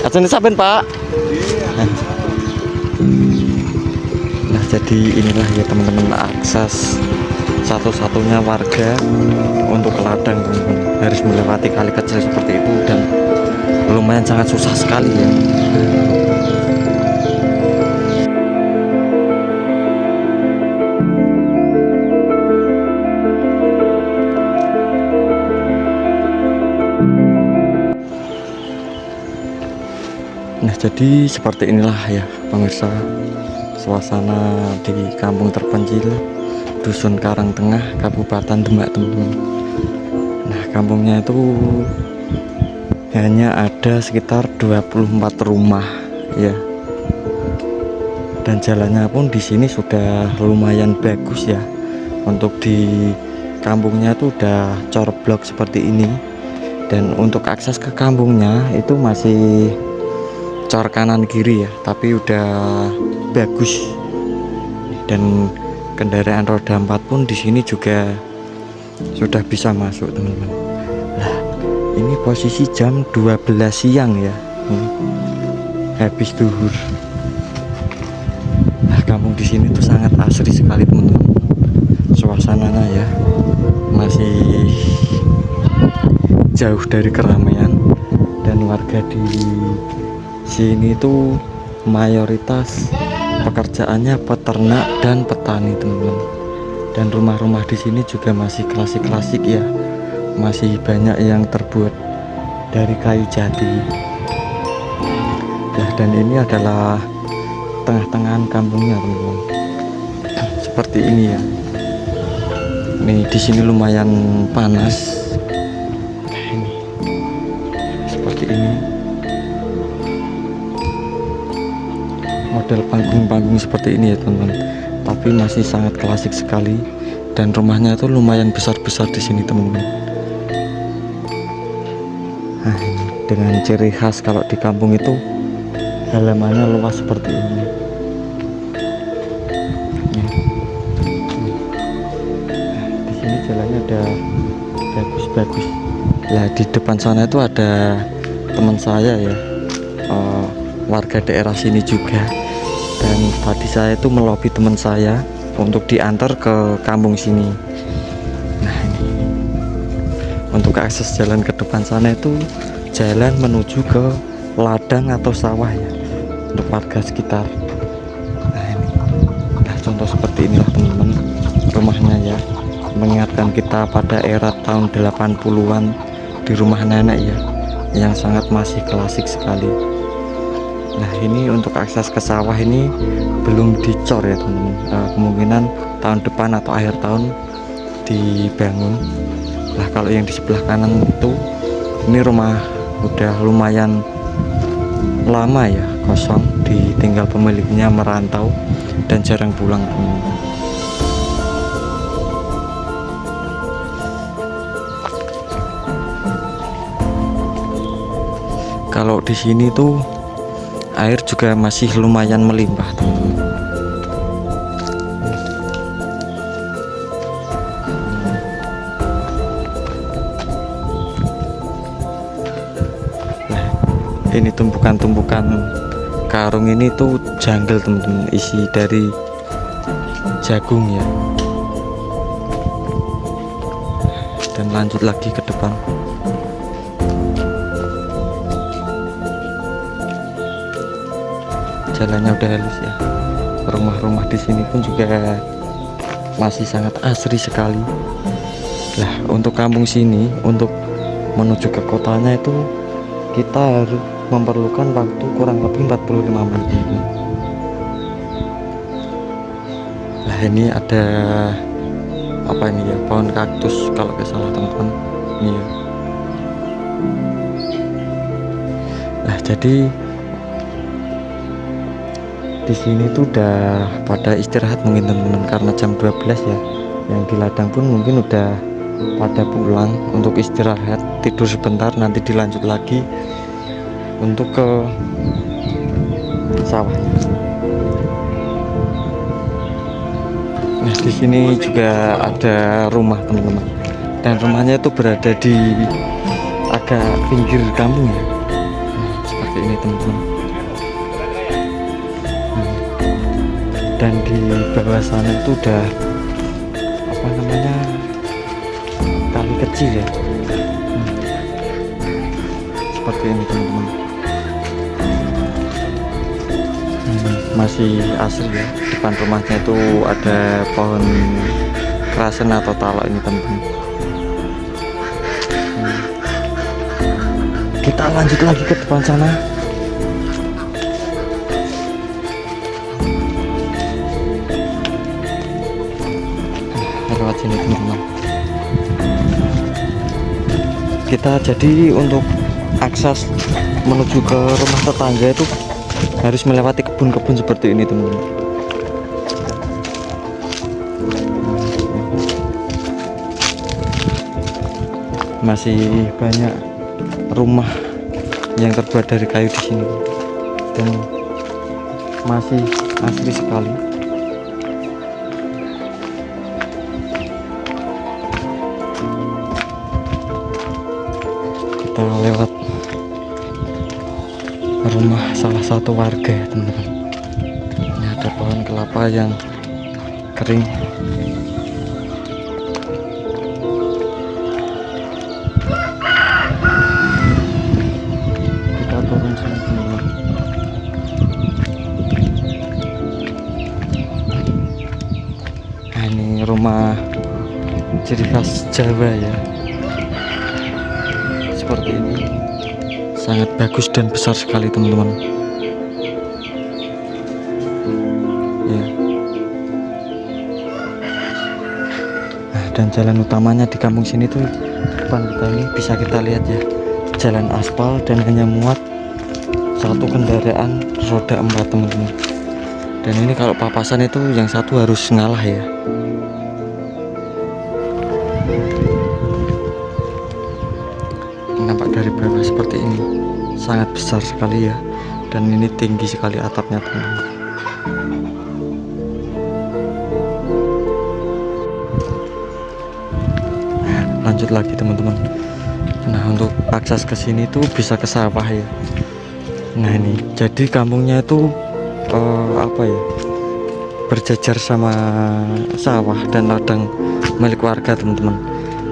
Ajane sampean, Pak. Nah, jadi inilah ya teman-teman akses satu-satunya warga untuk ke ladang, teman-teman. Harus melewati kali kecil seperti itu dan lumayan sangat susah sekali ya. Nah, jadi seperti inilah ya pemirsa suasana di kampung terpencil Dusun Karangtengah, Kabupaten Demak, teman-teman. Nah, kampungnya itu hanya ada sekitar 24 rumah ya. Dan jalannya pun di sini sudah lumayan bagus ya. Untuk di kampungnya itu udah cor blok seperti ini. Dan untuk akses ke kampungnya itu masih cor kanan kiri ya, tapi udah bagus. Dan kendaraan roda 4 pun di sini juga sudah bisa masuk, teman-teman. Nah, ini posisi jam 12 siang ya. Habis duhur. Nah, kampung di sini tuh sangat asri sekali, teman-teman. Suasananya ya masih jauh dari keramaian dan warga di sini tuh mayoritas pekerjaannya peternak dan petani, teman-teman. Dan rumah-rumah di sini juga masih klasik-klasik ya, masih banyak yang terbuat dari kayu jati. Nah, dan ini adalah tengah-tengahan kampungnya, teman-teman. Seperti ini ya. Nih di sini lumayan panas. Ini seperti ini. Model panggung-panggung seperti ini ya, teman-teman, tapi masih sangat klasik sekali dan rumahnya itu lumayan besar-besar di sini, teman-teman. Nah, ini dengan ciri khas kalau di kampung itu halamannya luas seperti ini. Di sini jalannya ada bagus-bagus. Nah, di depan sana itu ada teman saya ya, warga daerah sini juga. Dan tadi saya itu melobi teman saya untuk diantar ke kampung sini. Nah, ini untuk akses jalan ke depan sana itu jalan menuju ke ladang atau sawah ya, untuk warga sekitar. Nah, ini nah, contoh seperti inilah, teman-teman, rumahnya ya, mengingatkan kita pada era tahun 80-an di rumah nenek ya, yang sangat masih klasik sekali. Nah, ini untuk akses ke sawah ini belum dicor ya, teman-teman. Kemungkinan tahun depan atau akhir tahun dibangun. Nah, kalau yang di sebelah kanan itu, ini rumah udah lumayan lama ya kosong, ditinggal pemiliknya merantau dan jarang pulang, teman-teman. Kalau di sini tuh air juga masih lumayan melimpah, teman-teman. Nah, ini tumpukan-tumpukan karung ini tuh jungle, teman-teman, isi dari jagung ya. Dan lanjut lagi ke depan. Jalannya udah halus ya. Rumah-rumah di sini pun juga masih sangat asri sekali. Nah, untuk kampung sini, untuk menuju ke kotanya itu kita harus memerlukan waktu kurang lebih 45 menit. Nah, ini ada apa ini ya, pohon kaktus kalau nggak salah, teman-teman. Ini ya. Nah, jadi di sini tuh udah pada istirahat mungkin, teman-teman, karena jam 12 ya. Yang di ladang pun mungkin udah pada pulang untuk istirahat, tidur sebentar, nanti dilanjut lagi untuk ke sawah. Nah, di sini juga ada rumah, teman-teman, dan rumahnya itu berada di agak pinggir kampung ya. Nah, seperti ini. ini teman-teman. Dan di bawah sana itu udah apa namanya, kali kecil ya. Seperti ini teman-teman. Masih asri ya. Depan rumahnya itu ada pohon kerasen atau talak ini teman-teman. Kita lanjut lagi ke depan sana. Lewat sini teman-teman. Kita jadi untuk akses menuju ke rumah tetangga itu harus melewati kebun-kebun seperti ini teman-teman. Masih banyak rumah yang terbuat dari kayu di sini dan masih asli sekali. Kita lewat rumah salah satu warga ya teman-teman. Ini ada pohon kelapa yang kering. Kita turun sini teman-teman. Nah, ini rumah ciri khas Jawa ya, seperti ini. Sangat bagus dan besar sekali teman-teman ya. Nah, dan jalan utamanya di kampung sini tuh depan kita ini bisa kita lihat ya, jalan aspal dan hanya muat satu kendaraan roda 4 teman-teman. Dan ini kalau papasan itu yang satu harus ngalah ya. Nampak dari bawah seperti ini, sangat besar sekali ya, dan ini tinggi sekali atapnya teman-teman. Lanjut lagi teman-teman. Nah, untuk akses ke sini tuh bisa ke sawah ya. Nah, ini jadi kampungnya itu apa ya, berjajar sama sawah dan ladang milik warga teman-teman.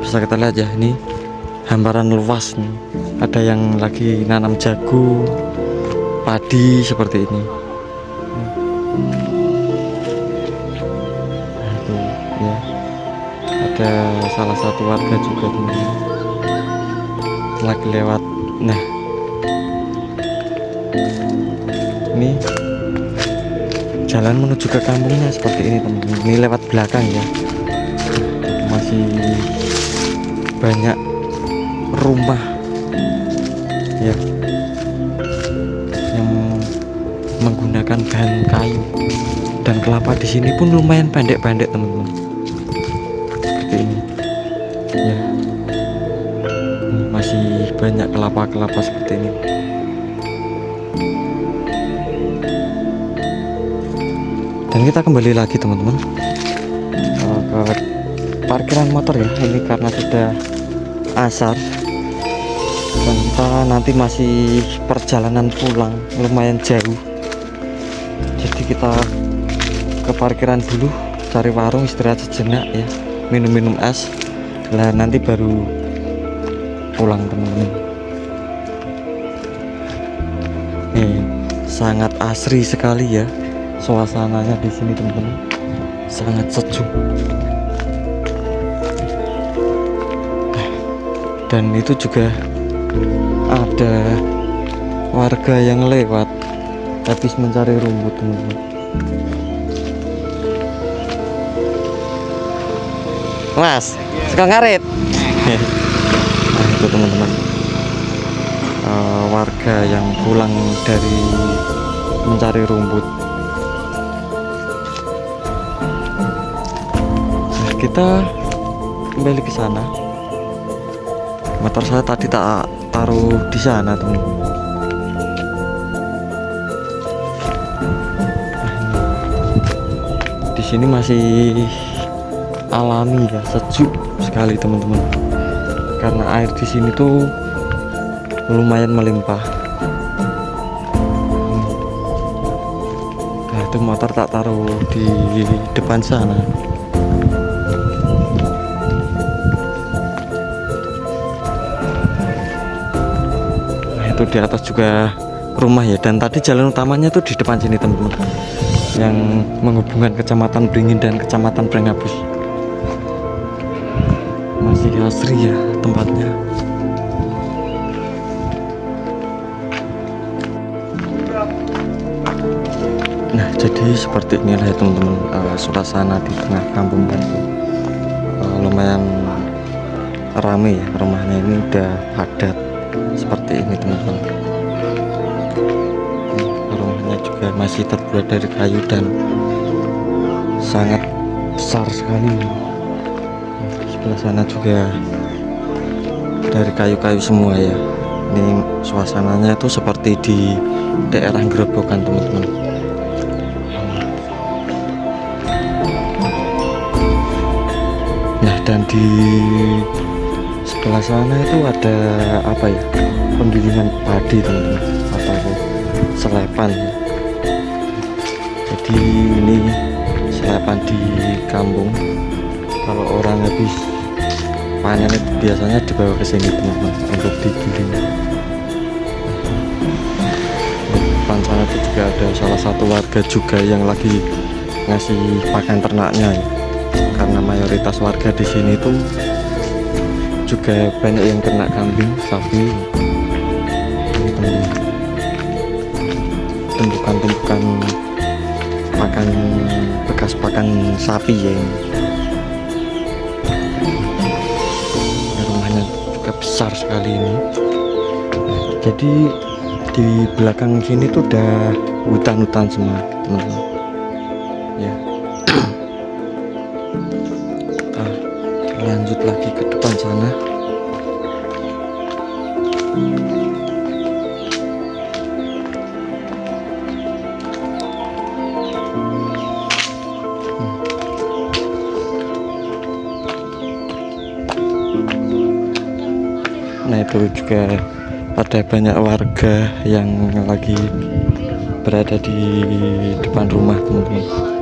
Bisa kita lihat ya, ini hamparan luas nih. Ada yang lagi nanam jagung, padi seperti ini. Nah, itu ya. Ada salah satu warga juga teman-teman lagi lewat. Nah, ini jalan menuju ke kampungnya seperti ini teman-teman. Ini lewat belakang ya. Masih banyak rumah ya yang menggunakan bahan kayu, dan kelapa di sini pun lumayan pendek-pendek teman-teman, seperti ini ya. Ini masih banyak kelapa-kelapa seperti ini. Dan kita kembali lagi teman-teman ke parkiran motor ya. Ini karena sudah asar dan kita nanti masih perjalanan pulang lumayan jauh, jadi kita ke parkiran dulu, cari warung istirahat sejenak ya, minum-minum es lah, nanti baru pulang teman-teman. Nih, sangat asri sekali ya suasananya di sini teman-teman, sangat sejuk. Dan itu juga ada warga yang lewat habis mencari rumput teman-teman. Mas, suka ngarit. Nah, itu teman-teman, warga yang pulang dari mencari rumput. Nah, kita kembali ke sana. Motor saya tadi tak taruh di sana teman. Di sini masih alami ya, sejuk sekali teman-teman, karena air di sini tuh lumayan melimpah. itu motor tak taruh di depan sana. Nah, itu di atas juga rumah ya, dan tadi jalan utamanya tuh di depan sini teman-teman, yang menghubungkan Kecamatan Beringin dan Kecamatan Brengabus. Masih asri ya tempatnya. Nah, jadi seperti inilah ya teman-teman, suasana di tengah kampung kan. Lumayan rame ya, rumahnya ini udah padat seperti ini teman-teman. Rumahnya juga masih terbuat dari kayu dan sangat besar sekali. Sebelah sana juga dari kayu-kayu semua ya. Ini suasananya itu seperti di daerah Gerobokan teman-teman. Nah, dan di sebelah sana itu ada apa ya, penggilingan padi teman-teman, atau selepan. Jadi ini selepan di kampung, kalau orang habis panen itu biasanya dibawa ke sini teman-teman untuk digiling. Depan sana itu juga ada salah satu warga juga yang lagi ngasih pakan ternaknya ya. Karena mayoritas warga di sini tuh juga banyak yang ternak kambing, sapi. Ini tumpukan-tumpukan pakan, bekas pakan sapi ya ini. Rumahnya juga besar sekali ini. Jadi di belakang sini tuh udah hutan-hutan semua teman-teman ya. Lanjut lagi ke depan sana. Nah, itu juga ada banyak warga yang lagi berada di depan rumah teman-teman.